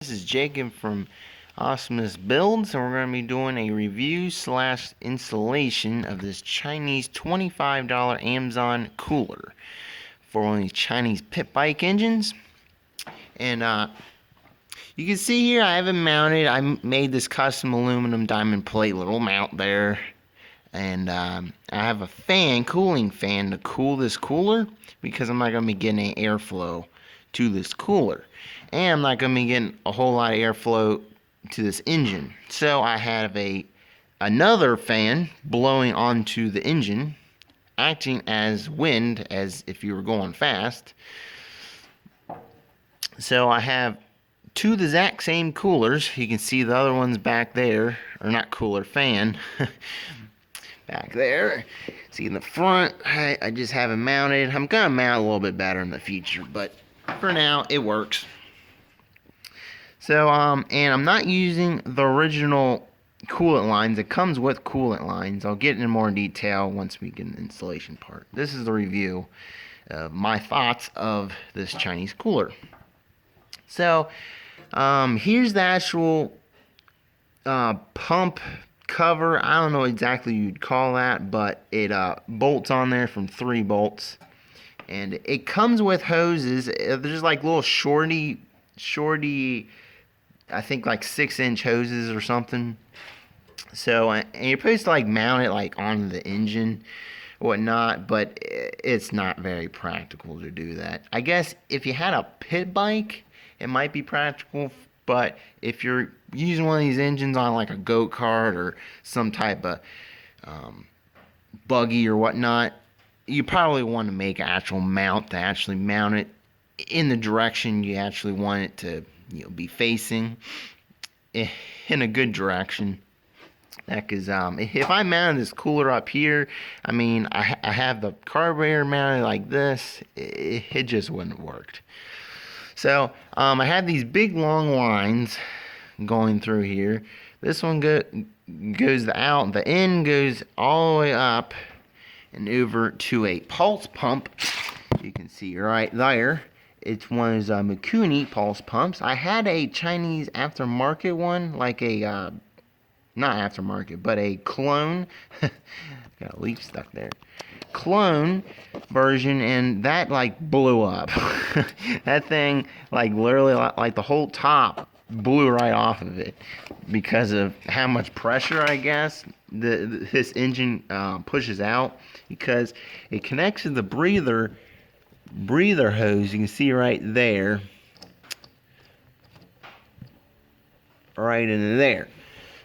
This is Jacob from Awesomeness Builds, and we're going to be doing a review slash installation of this Chinese $25 Amazon cooler for one of these Chinese pit bike engines. And you can see here I have it mounted. I made this custom aluminum diamond plate little mount there. And I have a fan, cooling fan, to cool this cooler because I'm not going to be getting any airflow to this cooler. And I'm not going to be getting a whole lot of airflow to this engine. So I have another fan blowing onto the engine, acting as wind, as if you were going fast. So I have two of the exact same coolers. You can see the other one's back there, or not cooler, fan. Back there. See in the front, I just have it mounted. I'm going to mount a little bit better in the future, but for now, it works. So, and I'm not using the original coolant lines. It comes with coolant lines. I'll get into more detail once we get in the installation part. This is the review of my thoughts of this Chinese cooler. So, here's the actual pump cover. I don't know exactly what you'd call that, but it bolts on there from 3 bolts. And it comes with hoses. There's like little shorty, I think like 6-inch hoses or something. So, and you're supposed to like mount it like on the engine or whatnot, but it's not very practical to do that. I guess if you had a pit bike, it might be practical, but if you're using one of these engines on like a go-kart or some type of buggy or whatnot, you probably want to make an actual mount to actually mount it in the direction you actually want it to, be facing in a good direction. Because if I mounted this cooler up here, I mean, I have the carburetor mounted like this, it just wouldn't have worked. So I have these big long lines going through here. This one goes out, the end goes all the way up and over to a pulse pump. You can see right there. It's one of those Mikuni pulse pumps. I had a Chinese aftermarket one, like a, not aftermarket, but a clone. Got a leaf stuck there. Clone version, and that like blew up. That thing, like literally, like the whole top blew right off of it because of how much pressure, I guess, this engine pushes out, because it connects to the breather hose. You can see right there, right in there,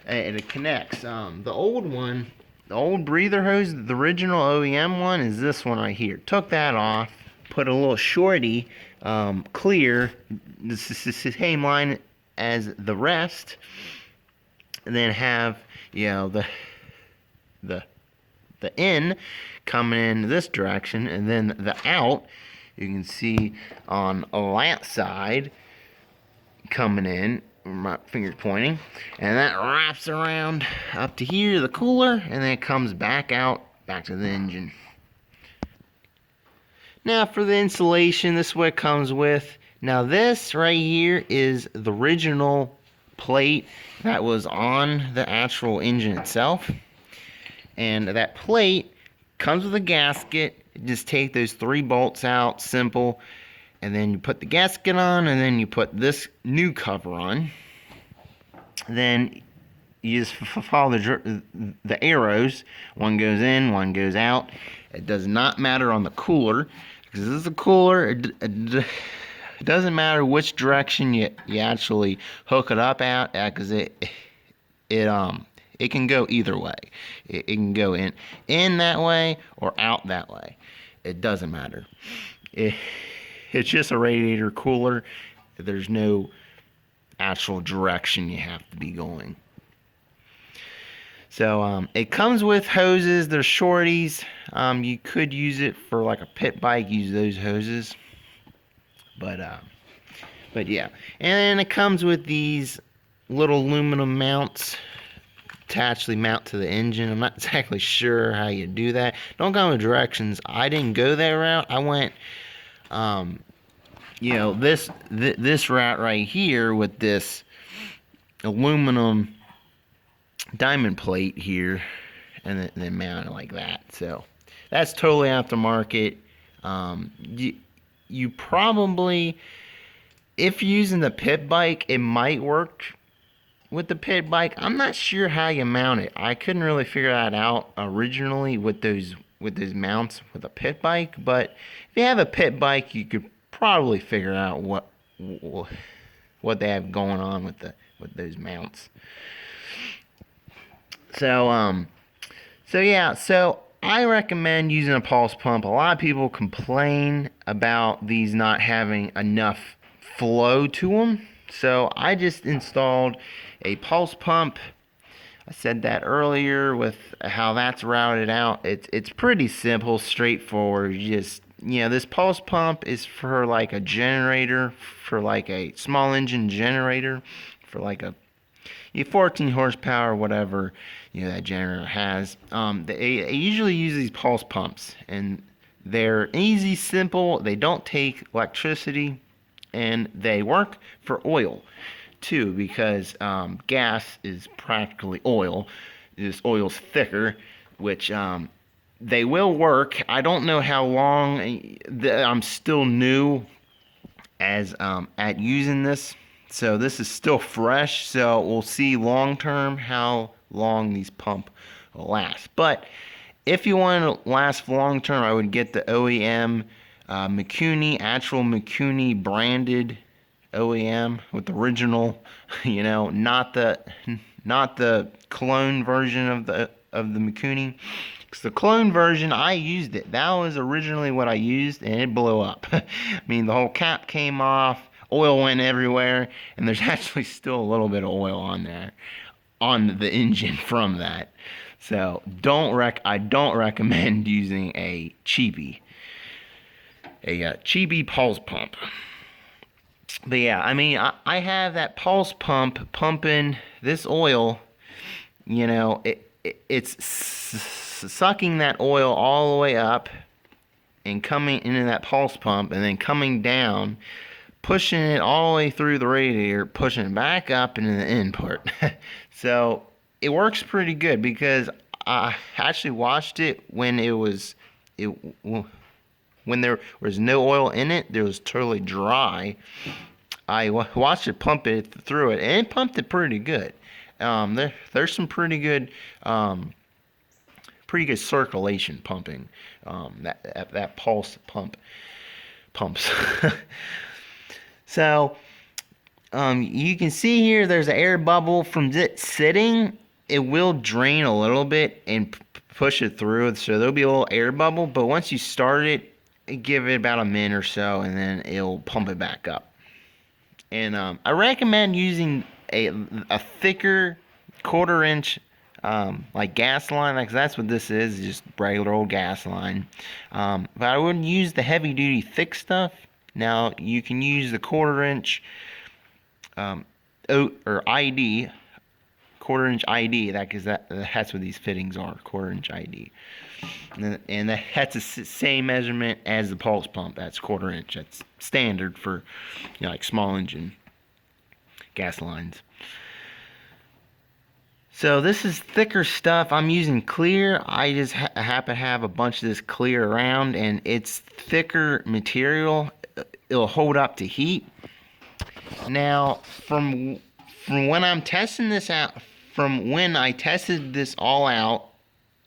and it connects. The old one, the old breather hose, the original OEM one, is this one right here. Took that off, put a little shorty, clear, this is the same line as the rest, and then have, the in coming in this direction, and then the out, you can see on that side coming in, my finger's pointing, and that wraps around up to here, the cooler, and then it comes back out, back to the engine. Now for the installation, this is what it comes with. Now this right here is the original plate that was on the actual engine itself, and that plate comes with a gasket. Just take those 3 bolts out, simple, and then you put the gasket on, and then you put this new cover on. Then you just follow the arrows. One goes in, one goes out. It does not matter on the cooler, because this is a cooler. It doesn't matter which direction you actually hook it up at, because it can go either way. It can go in that way or out that way. It doesn't matter. It's just a radiator cooler. There's no actual direction you have to be going. So it comes with hoses. They're shorties. You could use it for like a pit bike. Use those hoses. But yeah. And then it comes with these little aluminum mounts to actually mount to the engine. I'm not exactly sure how you do that. Don't go with directions. I didn't go that route. I went this rat right here with this aluminum diamond plate here, and then mount it like that. So that's totally aftermarket. You probably, if you're using the pit bike, it might work with the pit bike. I'm not sure how you mount it. I couldn't really figure that out originally with those mounts with a pit bike. But if you have a pit bike, you could probably figure out what they have going on with those mounts. So yeah, so I recommend using a pulse pump. A lot of people complain about these not having enough flow to them. So I just installed a pulse pump. I said that earlier with how that's routed out. It's pretty simple, straightforward. You just, this pulse pump is for like a generator, for like a small engine generator, for like a 14 horsepower, whatever that generator has. They usually use these pulse pumps, and they're easy, simple. They don't take electricity, and they work for oil too, because gas is practically oil. This oil's thicker, which they will work. I don't know how long. I'm still new at using this. So this is still fresh, so we'll see long term how long these pump will last. But if you want to last long term, I would get the OEM Mikuni, actual Mikuni branded OEM with the original, not the clone version of the Mikuni. Because the clone version, I used it. That was originally what I used, and it blew up. I mean, the whole cap came off. Oil went everywhere, and there's actually still a little bit of oil on there, on the engine from that. So I don't recommend using a cheapie pulse pump. But yeah, I mean, I have that pulse pump pumping this oil. It's sucking that oil all the way up and coming into that pulse pump, and then coming down, pushing it all the way through the radiator, pushing it back up into the input. So it works pretty good, because I actually watched it when when there was no oil in it. There was totally dry. I watched it pump it through it, and it pumped it pretty good. There's some pretty good circulation pumping. That pulse pumps. So, you can see here there's an air bubble from it sitting. It will drain a little bit and push it through, so there'll be a little air bubble. But once you start it, give it about a minute or so, and then it'll pump it back up. And I recommend using a thicker 1/4 inch like gas line, like that's what this is, just regular old gas line. But I wouldn't use the heavy duty thick stuff. Now you can use the 1/4 inch or ID, 1/4 inch ID. That's what these fittings are, 1/4 inch ID, and that's the same measurement as the pulse pump. That's 1/4 inch. That's standard for like small engine gas lines. So this is thicker stuff. I'm using clear. I just happen to have a bunch of this clear around, and it's thicker material. It'll hold up to heat. Now, from when I'm testing this out, from when I tested this all out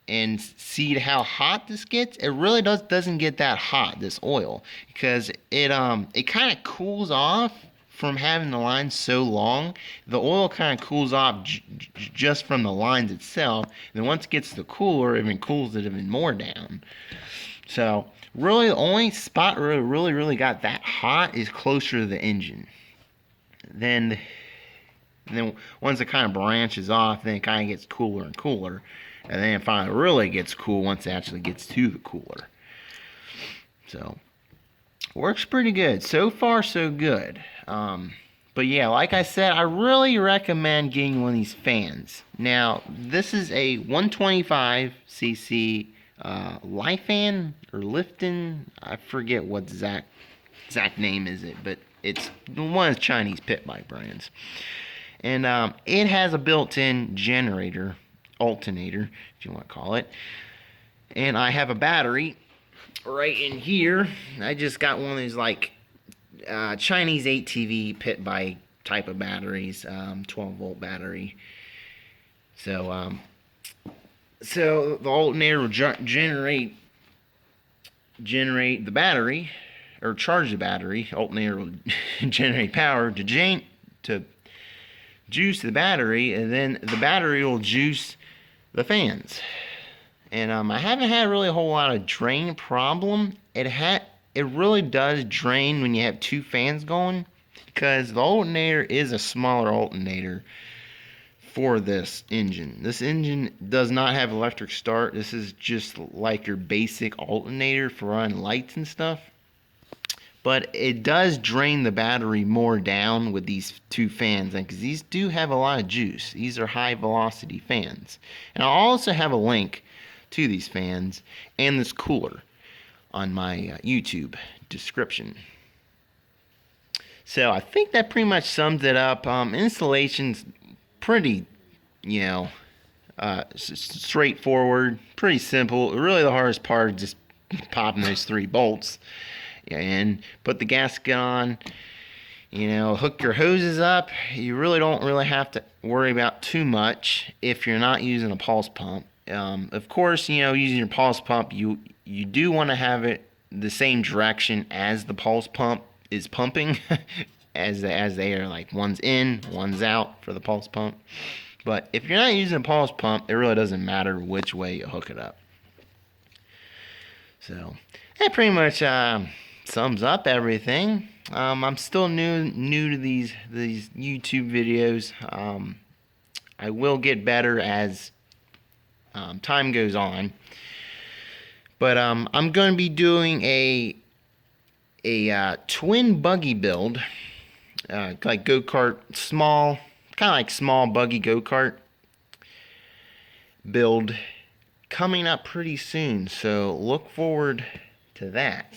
and see how hot this gets, it really doesn't get that hot, this oil, because it kind of cools off from having the line so long. The oil kind of cools off just from the lines itself. And then once it gets to the cooler, it even cools it even more down. So really, the only spot where it really got that hot is closer to the engine. Then once it kind of branches off, then it kind of gets cooler and cooler. And then it finally really gets cool once it actually gets to the cooler. So works pretty good. So far, so good. But yeah, like I said, I really recommend getting one of these fans. Now, this is a 125cc Lifan or Lifton. I forget what exact exact name is it, but it's one of the Chinese pit bike brands. And it has a built-in generator, alternator, if you want to call it. And I have a battery right in here. I just got one of those like Chinese 8TV pit bike type of batteries, 12-volt battery. So the alternator will generate the battery, or charge the battery. Alternator will generate power to juice the battery, and then the battery will juice the fans. And I haven't had really a whole lot of drain problem. It really does drain when you have two fans going, because the alternator is a smaller alternator for this engine. This engine does not have electric start. This is just like your basic alternator for running lights and stuff. But it does drain the battery more down with these two fans, because these do have a lot of juice. These are high velocity fans. And I'll also have a link to these fans and this cooler on my YouTube description. So I think that pretty much sums it up. Installation's pretty, straightforward, pretty simple. Really the hardest part is just popping those 3 bolts and put the gasket on, hook your hoses up. You really don't have to worry about too much if you're not using a pulse pump. Of course, using your pulse pump, you do want to have it the same direction as the pulse pump is pumping, as they are, like one's in, one's out for the pulse pump. But if you're not using a pulse pump, it really doesn't matter which way you hook it up. So that pretty much sums up everything. I'm still new to these YouTube videos. I will get better as time goes on. But I'm going to be doing a twin buggy build, like go-kart, kind of like small buggy go-kart build, coming up pretty soon. So look forward to that.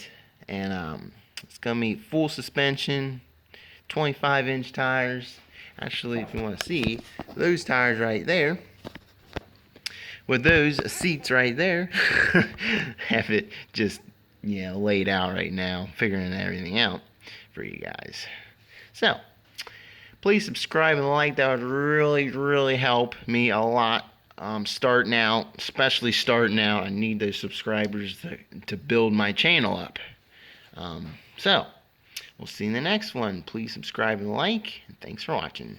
And it's going to be full suspension, 25-inch tires. Actually, if you want to see, those tires right there, with those seats right there, have it just, laid out right now, figuring everything out for you guys. So, please subscribe and like. That would really help me a lot. Starting out, especially starting out, I need those subscribers to build my channel up. So, we'll see you in the next one. Please subscribe and like, and thanks for watching.